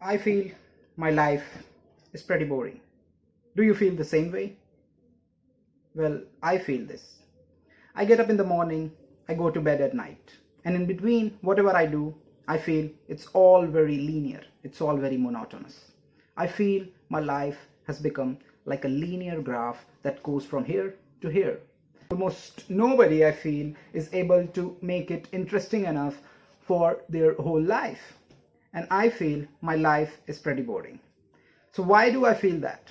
I feel my life is pretty boring. Do you feel the same way? Well, I feel this. I get up in the morning, I go to bed at night, and in between, whatever I do, I feel it's all very linear, it's all very monotonous. I feel my life has become like a linear graph that goes from here to here. Almost nobody, I feel, is able to make it interesting enough for their whole life. And I feel my life is pretty boring. So why do I feel that?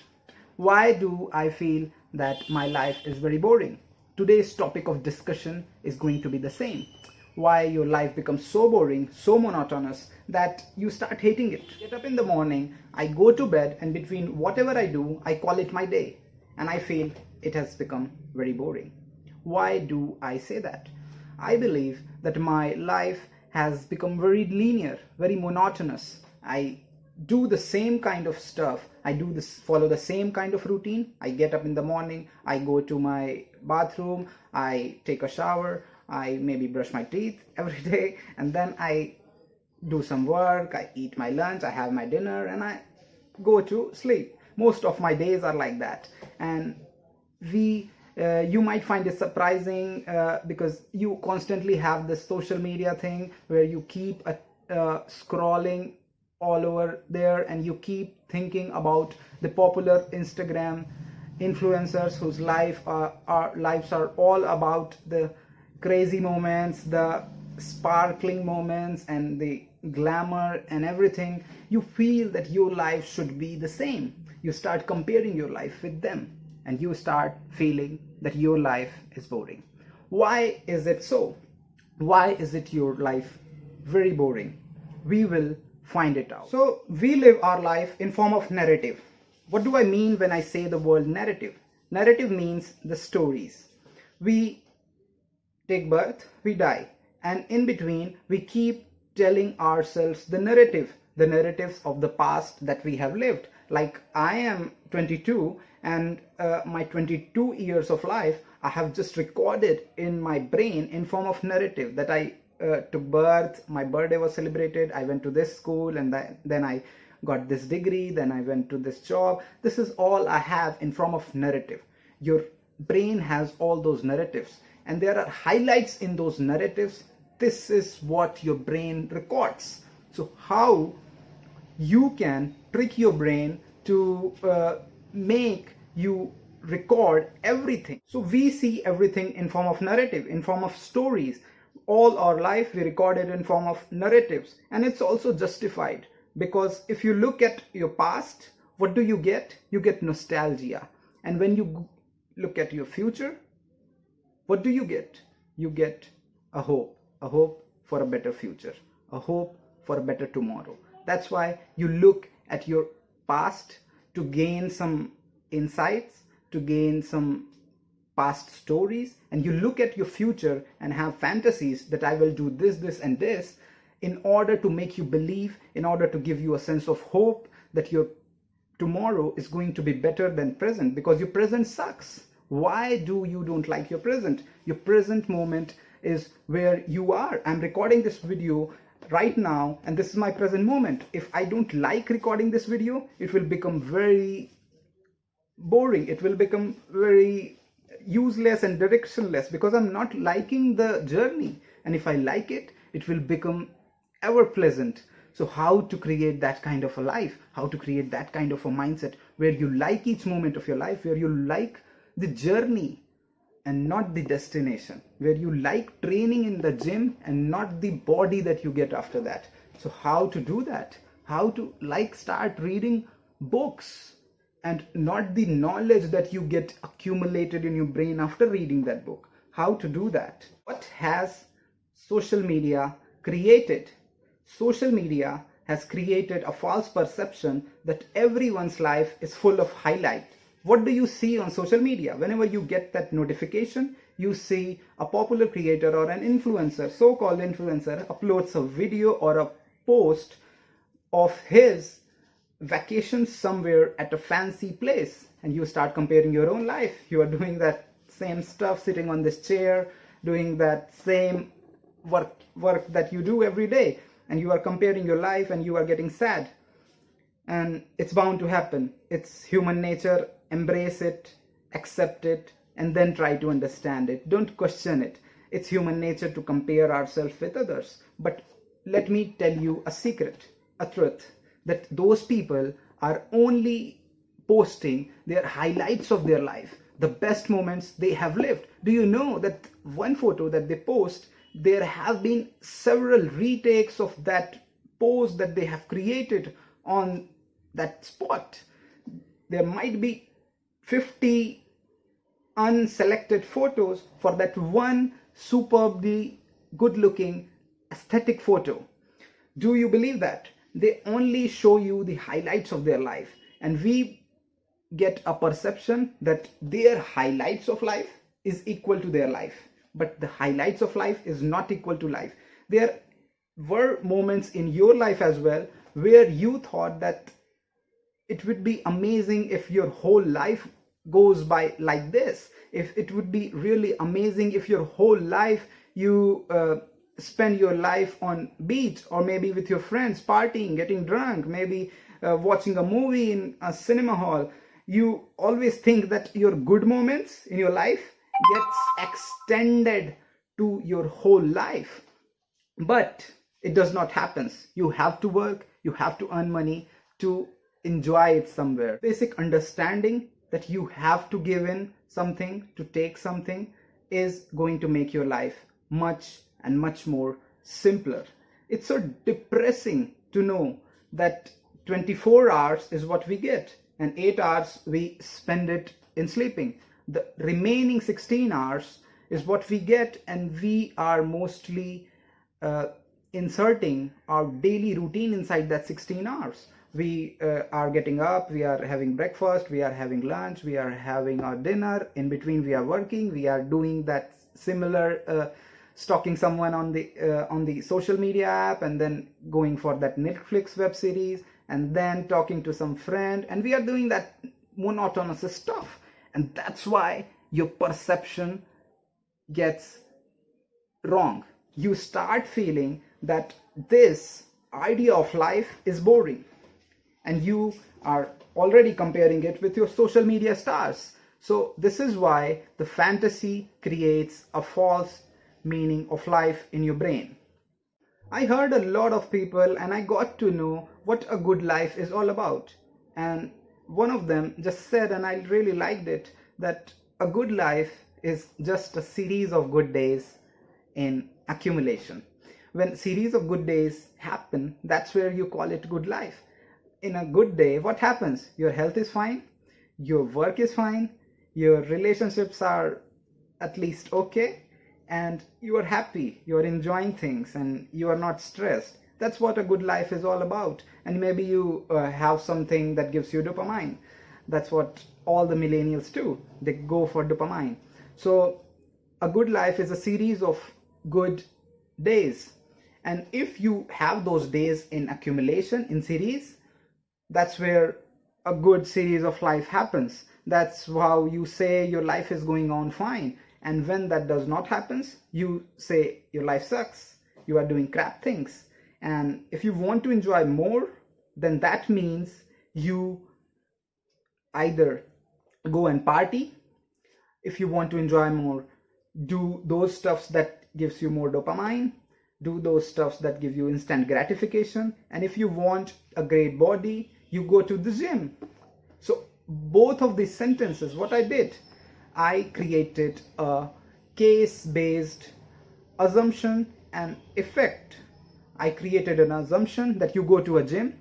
Why do I feel that my life is very boring? Today's topic of discussion is going to be the same. Why your life becomes so boring, so monotonous that you start hating it. Get up in the morning, I go to bed, and between whatever I do, I call it my day. And I feel it has become very boring. Why do I say that? I believe that my life has become very linear, very monotonous. I do the same kind of stuff. Follow the same kind of routine. I get up in the morning, I go to my bathroom, I take a shower, I maybe brush my teeth every day, and then I do some work, I eat my lunch, I have my dinner, and I go to sleep. Most of my days are like that. And you might find it surprising because you constantly have this social media thing where you keep scrolling all over there, and you keep thinking about the popular Instagram influencers whose lives are all about the crazy moments, the sparkling moments, and the glamour and everything. You feel that your life should be the same. You start comparing your life with them, and you start feeling that your life is boring. Why is it so? Why is it your life very boring? We will find it out. So we live our life in form of narrative. What do I mean when I say the word narrative? Narrative means the stories. We take birth, we die, and in between we keep telling ourselves the narratives of the past that we have lived. Like I am 22, and my 22 years of life I have just recorded in my brain in form of narrative that I took birth, my birthday was celebrated, I went to this school, and then I got this degree, then I went to this job. This is all I have in form of narrative. Your brain has all those narratives, and there are highlights in those narratives. This is what your brain records. So how you can trick your brain to make you record everything. So we see everything in form of narrative, in form of stories. All our life we record it in form of narratives, and it's also justified, because if you look at your past, what do you get? You get nostalgia. And when you look at your future, what do you get? You get a hope for a better future, a hope for a better tomorrow. That's why you look at your past to gain some insights, to gain some past stories, and you look at your future and have fantasies that I will do this, and this, in order to make you believe, in order to give you a sense of hope that your tomorrow is going to be better than present, because your present sucks. Why do you don't like your present? Your present moment is where you are. I'm recording this video right now, and this is my present moment. If I don't like recording this video, it will become very boring. It will become very useless and directionless, because I'm not liking the journey. And if I like it, it will become ever pleasant. So how to create that kind of a life? How to create that kind of a mindset where you like each moment of your life, where you like the journey and not the destination, where you like training in the gym and not the body that you get after that. So how to do that? How to start reading books and not the knowledge that you get accumulated in your brain after reading that book. How to do that? What has social media created? Social media has created a false perception that everyone's life is full of highlight. What do you see on social media? Whenever you get that notification, you see a popular creator or an influencer, so-called influencer, uploads a video or a post of his vacation somewhere at a fancy place, and you start comparing your own life. You are doing that same stuff, sitting on this chair, doing that same work that you do every day, and you are comparing your life, and you are getting sad. and it's bound to happen. It's human nature. Embrace it, accept it, and then try to understand it. Don't question it. It's human nature to compare ourselves with others. But let me tell you a secret, a truth, that those people are only posting their highlights of their life, the best moments they have lived. Do you know that one photo that they post, there have been several retakes of that pose that they have created on that spot? There might be 50 unselected photos for that one superbly good looking aesthetic photo. Do you believe that? They only show you the highlights of their life, and we get a perception that their highlights of life is equal to their life, but the highlights of life is not equal to life. There were moments in your life as well where you thought that it would be amazing if your whole life goes by like this. If it would be really amazing if your whole life you spend your life on beach, or maybe with your friends partying, getting drunk, maybe watching a movie in a cinema hall. You always think that your good moments in your life gets extended to your whole life, but it does not happen. You have to work, you have to earn money to enjoy it somewhere. Basic understanding that you have to give in something to take something is going to make your life much and much more simpler. It's so depressing to know that 24 hours is what we get, and 8 hours we spend it in sleeping. The remaining 16 hours is what we get, and we are mostly inserting our daily routine inside that 16 hours. We are getting up, we are having breakfast, we are having lunch, we are having our dinner. In between we are working, we are doing that similar stalking someone on the social media app, and then going for that Netflix web series, and then talking to some friend, and we are doing that monotonous stuff. And that's why your perception gets wrong. You start feeling that this idea of life is boring, and you are already comparing it with your social media stars. So this is why the fantasy creates a false meaning of life in your brain. I heard a lot of people, and I got to know what a good life is all about. And one of them just said, and I really liked it, that a good life is just a series of good days in accumulation. When series of good days happen, that's where you call it good life. In a good day, what happens? Your health is fine, your work is fine, your relationships are at least okay, and you are happy, you are enjoying things, and you are not stressed. That's what a good life is all about. And maybe you have something that gives you dopamine. That's what all the millennials do. They go for dopamine. So a good life is a series of good days. And if you have those days in accumulation, in series, that's where a good series of life happens. That's how you say your life is going on fine. And when that does not happen, you say your life sucks, you are doing crap things. And if you want to enjoy more, then that means you either go and party. If you want to enjoy more, do those stuffs that gives you more dopamine, do those stuffs that give you instant gratification. And if you want a great body, you go to the gym. So both of these sentences, what I did, I created a case-based assumption and effect. I created an assumption that you go to a gym,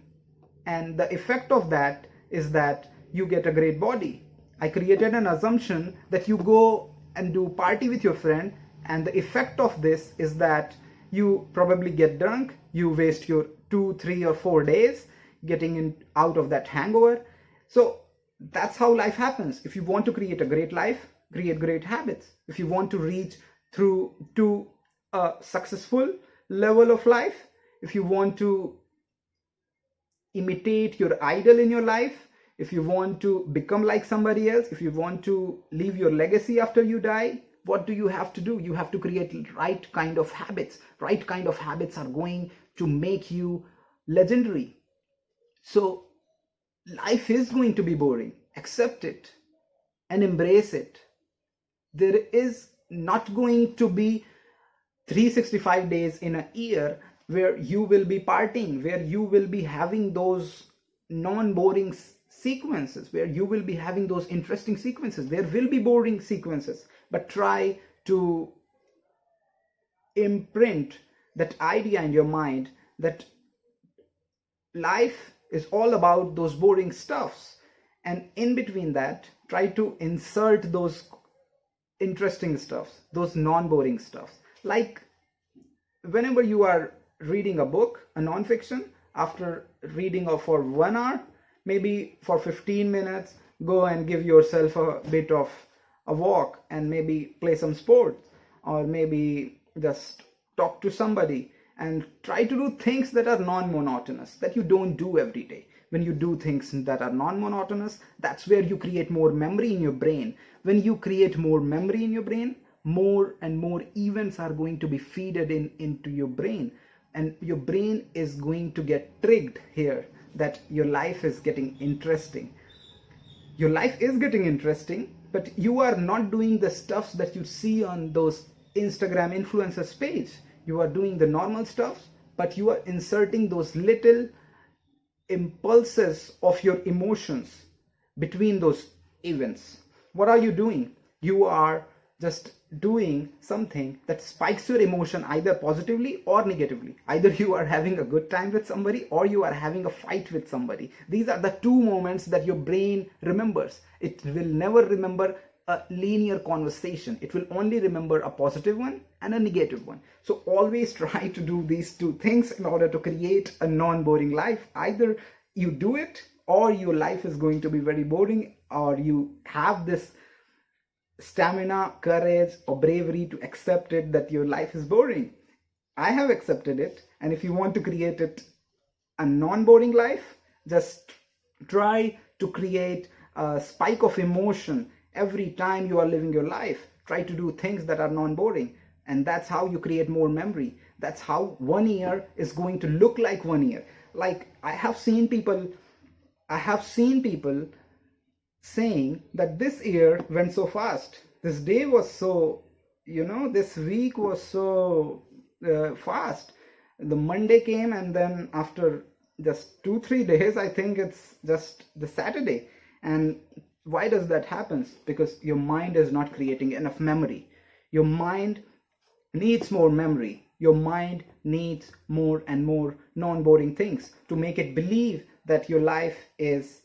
and the effect of that is that you get a great body. I created an assumption that you go and do party with your friend, and the effect of this is that you probably get drunk, you waste your 2, 3 or 4 days getting out of that hangover. So that's how life happens. If you want to create a great life, create great habits. If you want to reach through to a successful level of life, if you want to imitate your idol in your life, if you want to become like somebody else, if you want to leave your legacy after you die, what do you have to do? You have to create right kind of habits. Right kind of habits are going to make you legendary. So life is going to be boring. Accept it and embrace it. There is not going to be 365 days in a year where you will be partying, where you will be having those non-boring sequences, where you will be having those interesting sequences. There will be boring sequences, but try to imprint that idea in your mind that life is all about those boring stuffs, and in between that try to insert those interesting stuffs, those non-boring stuffs. Like whenever you are reading a book, a non-fiction, after reading for 1 hour, maybe for 15 minutes go and give yourself a bit of a walk and maybe play some sports, or maybe just talk to somebody, and try to do things that are non-monotonous, that you don't do every day. When you do things that are non-monotonous, that's where you create more memory in your brain. When you create more memory in your brain, more and more events are going to be fed into your brain, and your brain is going to get triggered here that your life is getting interesting. Your life is getting interesting, but you are not doing the stuff that you see on those Instagram influencers page. You are doing the normal stuff, but you are inserting those little impulses of your emotions between those events. What are you doing? You are just doing something that spikes your emotion either positively or negatively. Either you are having a good time with somebody or you are having a fight with somebody. These are the two moments that your brain remembers. It will never remember a linear conversation. It will only remember a positive one and a negative one. So always try to do these two things in order to create a non-boring life. Either you do it or your life is going to be very boring, or you have this stamina, courage, or bravery to accept it that your life is boring. I have accepted it, and if you want to create it a non-boring life, just try to create a spike of emotion every time you are living your life. Try to do things that are non-boring, and that's how you create more memory. That's how 1 year is going to look like 1 year. Like I have seen people saying that this year went so fast, this day was so, this week was so fast. The Monday came, and then after just 2-3 days, I think it's just the Saturday. And why does that happen? Because your mind is not creating enough memory. Your mind needs more memory. Your mind needs more and more non-boring things to make it believe that your life is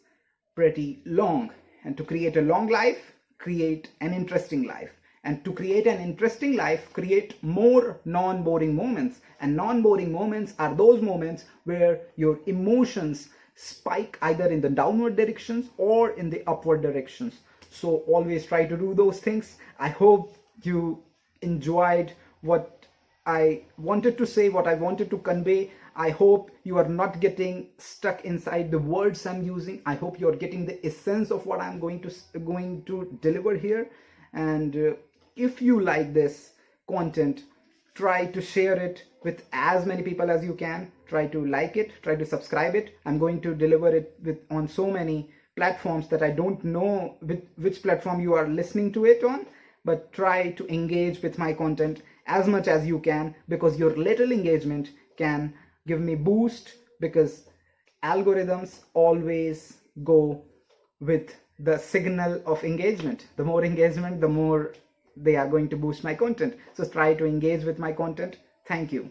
pretty long. And to create a long life, create an interesting life. And to create an interesting life, create more non-boring moments. And non-boring moments are those moments where your emotions spike either in the downward directions or in the upward directions. So always try to do those things. I hope you enjoyed what I wanted to say, what I wanted to convey. I hope you are not getting stuck inside the words I'm using. I hope you're getting the essence of what I'm going to deliver here. And if you like this content, try to share it with as many people as you can. Try to like it, try to subscribe it. I'm going to deliver it on so many platforms that I don't know which platform you are listening to it on, but try to engage with my content as much as you can, because your little engagement can give me boost, because algorithms always go with the signal of engagement. The more engagement, the more they are going to boost my content. So try to engage with my content. Thank you.